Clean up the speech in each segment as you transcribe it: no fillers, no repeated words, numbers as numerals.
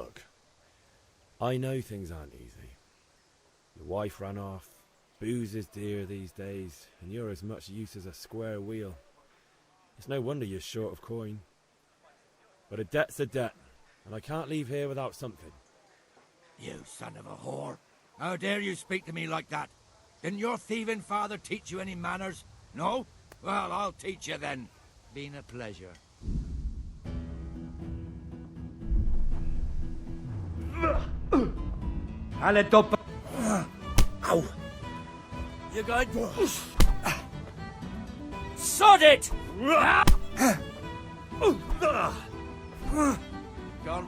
Look, I know things aren't easy. Your wife ran off, booze is dear these days, and you're as much use as a square wheel. It's no wonder you're short of coin. But a debt's a debt, and I can't leave here without something. You son of a whore. How dare you speak to me like that? Didn't your thieving father teach you any manners? No? Well, I'll teach you then. Been a pleasure. Ow! You good? Sod it! Gone.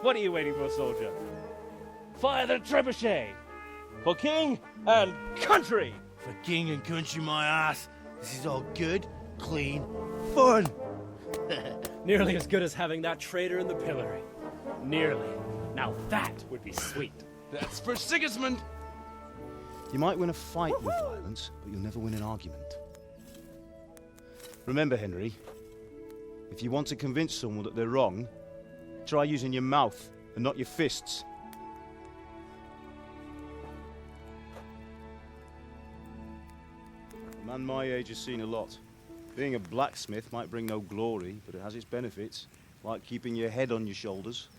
What are you waiting for, soldier? Fire the trebuchet! For king and country! For king and country, my ass. This is all good, clean, fun. Nearly as good as having that traitor in the pillory. Nearly. Now that would be sweet. That's for Sigismund. You might win a fight with violence, but you'll never win an argument. Remember, Henry, if you want to convince someone that they're wrong, try using your mouth and not your fists. A man my age has seen a lot. Being a blacksmith might bring no glory, but it has its benefits, like keeping your head on your shoulders.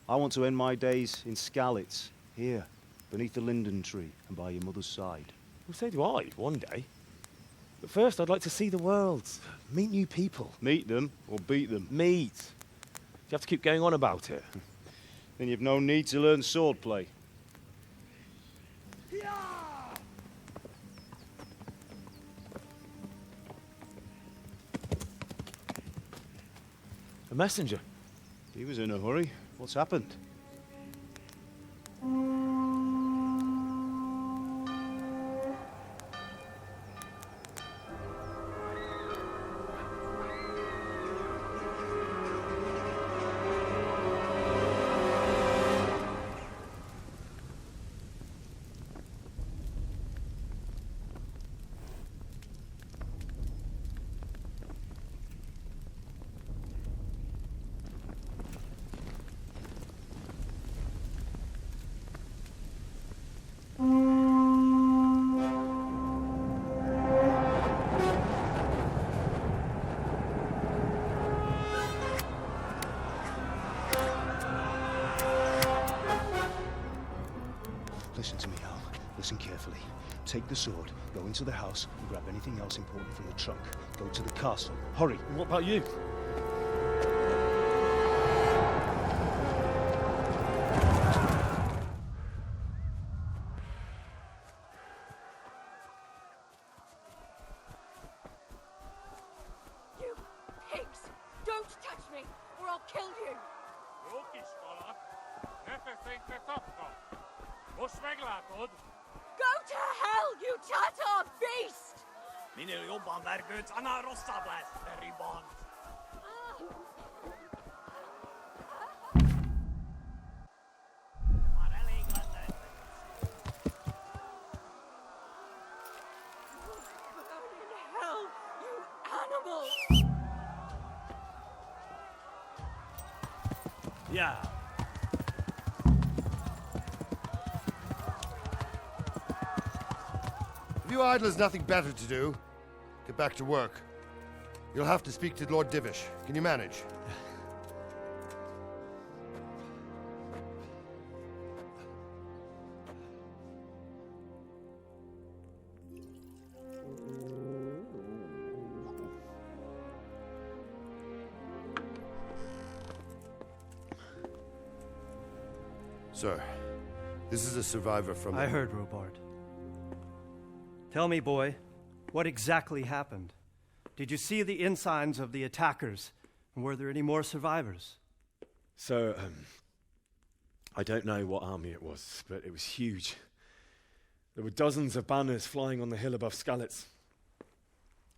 I want to end my days in Skalitz, here, beneath the linden tree and by your mother's side. Well, so do I, one day. But first I'd like to see the world. Meet new people. Meet them or beat them. Meet. You have to keep going on about it. Then you've no need to learn swordplay. A messenger. He was in a hurry. What's happened? Listen to me, Al. Listen carefully. Take the sword, go into the house, and grab anything else important from the trunk. Go to the castle. Hurry. And what about you? You pigs! Don't touch me, or I'll kill you! Go to hell, you Tatar beast! Burn in hell, you animal! Yeah. If you idlers nothing better to do, get back to work. You'll have to speak to Lord Divish. Can you manage? Sir, this is a survivor from... I heard, Robard. Tell me, boy, what exactly happened? Did you see the ensigns of the attackers? And were there any more survivors? So, I don't know what army it was, but it was huge. There were dozens of banners flying on the hill above Skalitz.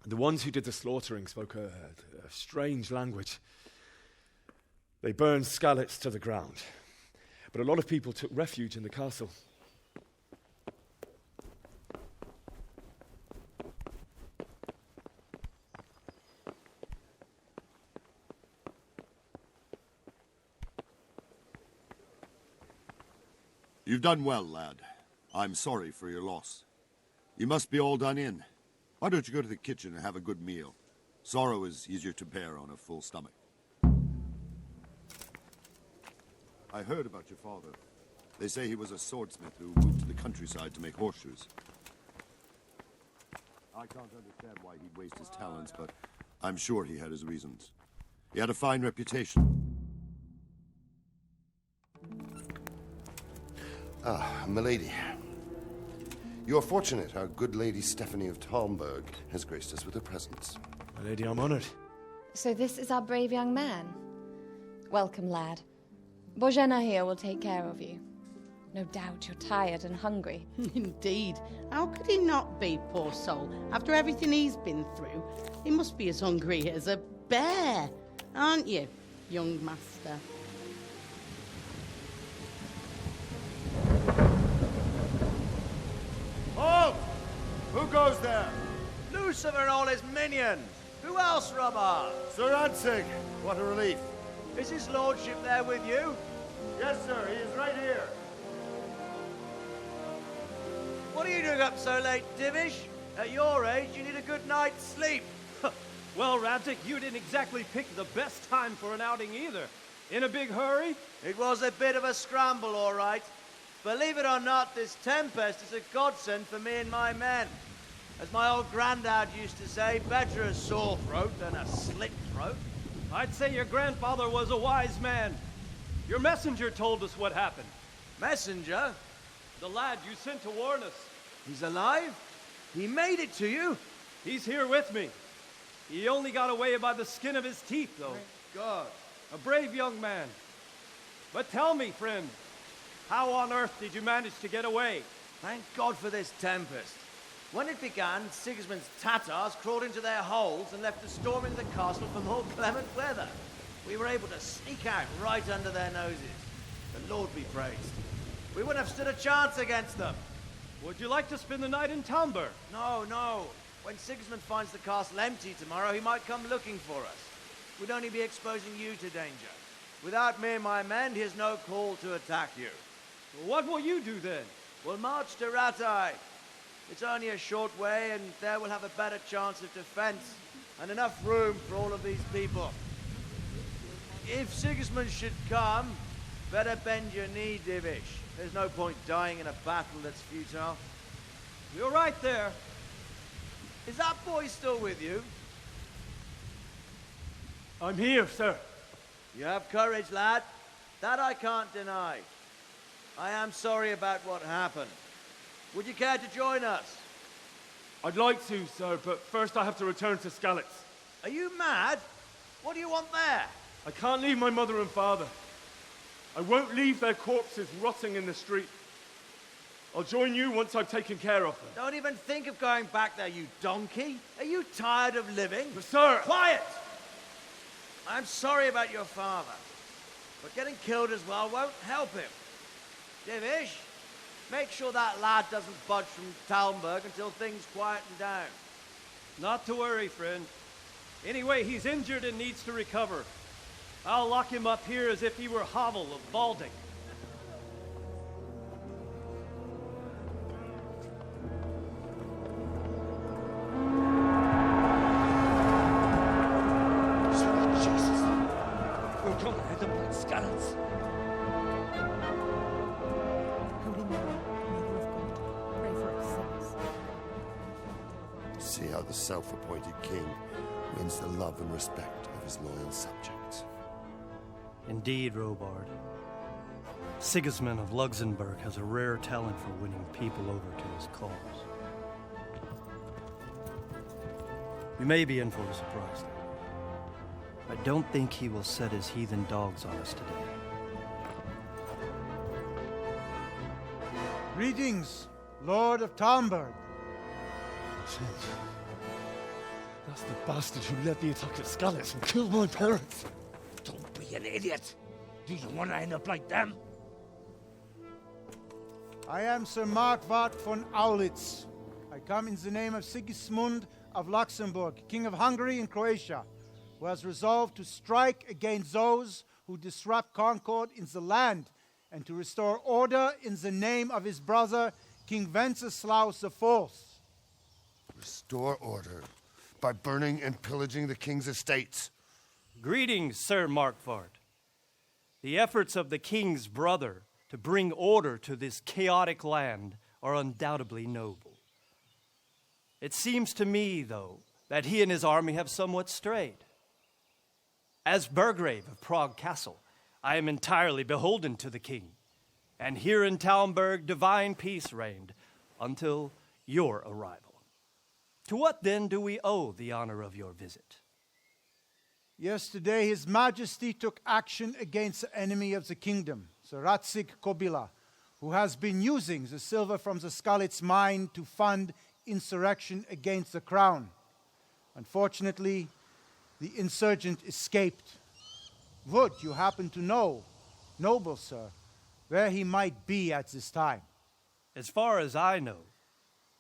The ones who did the slaughtering spoke a strange language. They burned Skalitz to the ground, but a lot of people took refuge in the castle. You've done well, lad. I'm sorry for your loss. You must be all done in. Why don't you go to the kitchen and have a good meal? Sorrow is easier to bear on a full stomach. I heard about your father. They say he was a swordsmith who moved to the countryside to make horseshoes. I can't understand why he'd waste his talents, but I'm sure he had his reasons. He had a fine reputation. Ah, milady. You are fortunate our good lady Stephanie of Talmberg has graced us with her presence. My lady, I'm honored. So this is our brave young man. Welcome, lad. Bozhena here will take care of you. No doubt you're tired and hungry. Indeed. How could he not be, poor soul? After everything he's been through, he must be as hungry as a bear, aren't you, young master? Halt! Who goes there? Lucifer and all his minions. Who else, Robert? Sir Ansig, what a relief. Is his lordship there with you? Yes, sir. He is right here. What are you doing up so late, Divish? At your age, you need a good night's sleep. Well, Radzik, you didn't exactly pick the best time for an outing either. In a big hurry? It was a bit of a scramble, all right. Believe it or not, this tempest is a godsend for me and my men. As my old granddad used to say, better a sore throat than a slit throat. I'd say your grandfather was a wise man. Your messenger told us what happened. Messenger? The lad you sent to warn us. He's alive? He made it to you? He's here with me. He only got away by the skin of his teeth, though. Thank God. A brave young man. But tell me, friend, how on earth did you manage to get away? Thank God for this tempest. When it began, Sigismund's Tatars crawled into their holes and left a storm into the castle for more clement weather. We were able to sneak out right under their noses. The Lord be praised. We wouldn't have stood a chance against them. Would you like to spend the night in Talmberg? No, no. When Sigismund finds the castle empty tomorrow, he might come looking for us. We'd only be exposing you to danger. Without me and my men, he has no call to attack you. What will you do then? We'll march to Rattay. It's only a short way, and there we'll have a better chance of defense and enough room for all of these people. If Sigismund should come, better bend your knee, Divish. There's no point dying in a battle that's futile. You're right there. Is that boy still with you? I'm here, sir. You have courage, lad. That I can't deny. I am sorry about what happened. Would you care to join us? I'd like to, sir, but first I have to return to Skalitz. Are you mad? What do you want there? I can't leave my mother and father. I won't leave their corpses rotting in the street. I'll join you once I've taken care of them. Don't even think of going back there, you donkey. Are you tired of living? But sir... Quiet! I'm sorry about your father, but getting killed as well won't help him. Divish, make sure that lad doesn't budge from Talmberg until things quieten down. Not to worry, friend. Anyway, he's injured and needs to recover. I'll lock him up here as if he were Havel of Balding. See how the self-appointed king wins the love and respect of his loyal subjects. Indeed, Robard. Sigismund of Luxembourg has a rare talent for winning people over to his cause. We may be in for a surprise, though. I don't think he will set his heathen dogs on us today. Greetings, Lord of Talmberg. That's the bastard who led the attack at Skalitz and killed my parents. Don't be an idiot. Do you want to end up like them? I am Sir Markwart von Aulitz. I come in the name of Sigismund of Luxembourg, King of Hungary and Croatia, who has resolved to strike against those who disrupt concord in the land and to restore order in the name of his brother, King Wenceslaus IV. Restore order by burning and pillaging the king's estates. Greetings, Sir Markwart. The efforts of the king's brother to bring order to this chaotic land are undoubtedly noble. It seems to me, though, that he and his army have somewhat strayed. As Burgrave of Prague Castle, I am entirely beholden to the king, and here in Talmberg divine peace reigned until your arrival. To what then do we owe the honor of your visit? Yesterday, His Majesty took action against the enemy of the kingdom, Sir Radzig Kobyla, who has been using the silver from the Skalitz mine to fund insurrection against the crown. Unfortunately, the insurgent escaped. Would you happen to know, noble sir, where he might be at this time? As far as I know,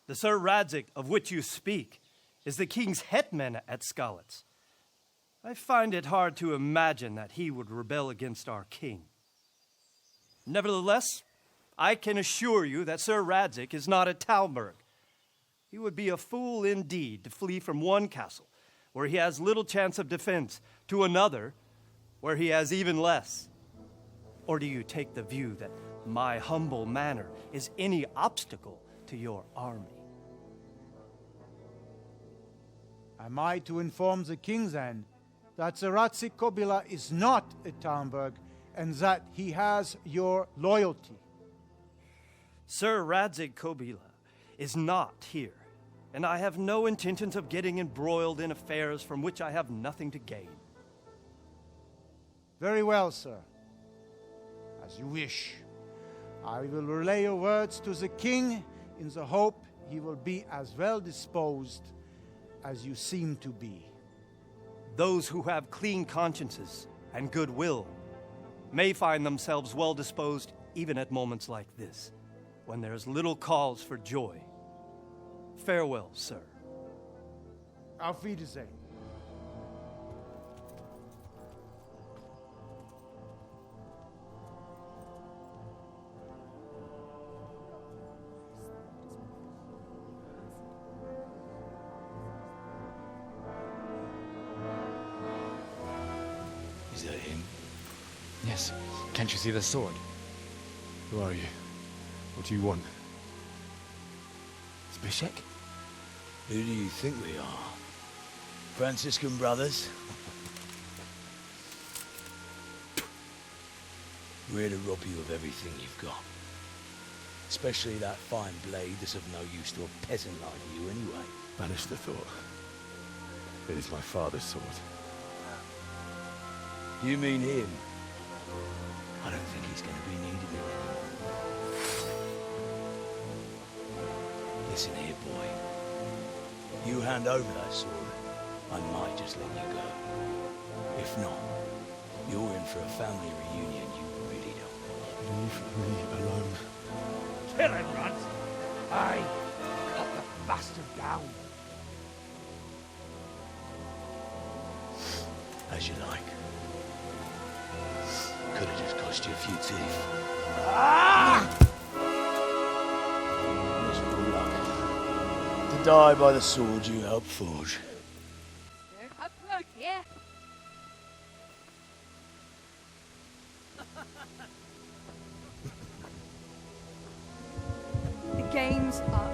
the Sir Radzig of which you speak is the king's hetman at Skalitz. I find it hard to imagine that he would rebel against our king. Nevertheless, I can assure you that Sir Radzig is not at Talmberg. He would be a fool indeed to flee from one castle where he has little chance of defense to another where he has even less. Or do you take the view that my humble manner is any obstacle to your army? Am I to inform the king then that Sir Radzig Kobyla is not at Talmberg and that he has your loyalty? Sir Radzig Kobyla is not here, and I have no intentions of getting embroiled in affairs from which I have nothing to gain. Very well, sir. As you wish. I will relay your words to the king in the hope he will be as well disposed as you seem to be. Those who have clean consciences and goodwill may find themselves well disposed even at moments like this, when there is little cause for joy. Farewell, sir. Auf Wiedersehen. Is that him? Yes. Can't you see the sword? Who are you? What do you want? Zbyszek? Who do you think we are? Franciscan brothers? We're here to rob you of everything you've got. Especially that fine blade that's of no use to a peasant like you anyway. Banish the thought. It is my father's sword. You mean him? I don't think he's going to be needed anymore. Listen here, boy. You hand over that sword, I might just let you go. If not, you're in for a family reunion you really don't want. Leave me alone. Kill him, Runt! Aye, cut the bastard down. As you like. Could have just cost you a few teeth. Ah! Miserable luck. To die by the sword you helped forge. Yeah. The games are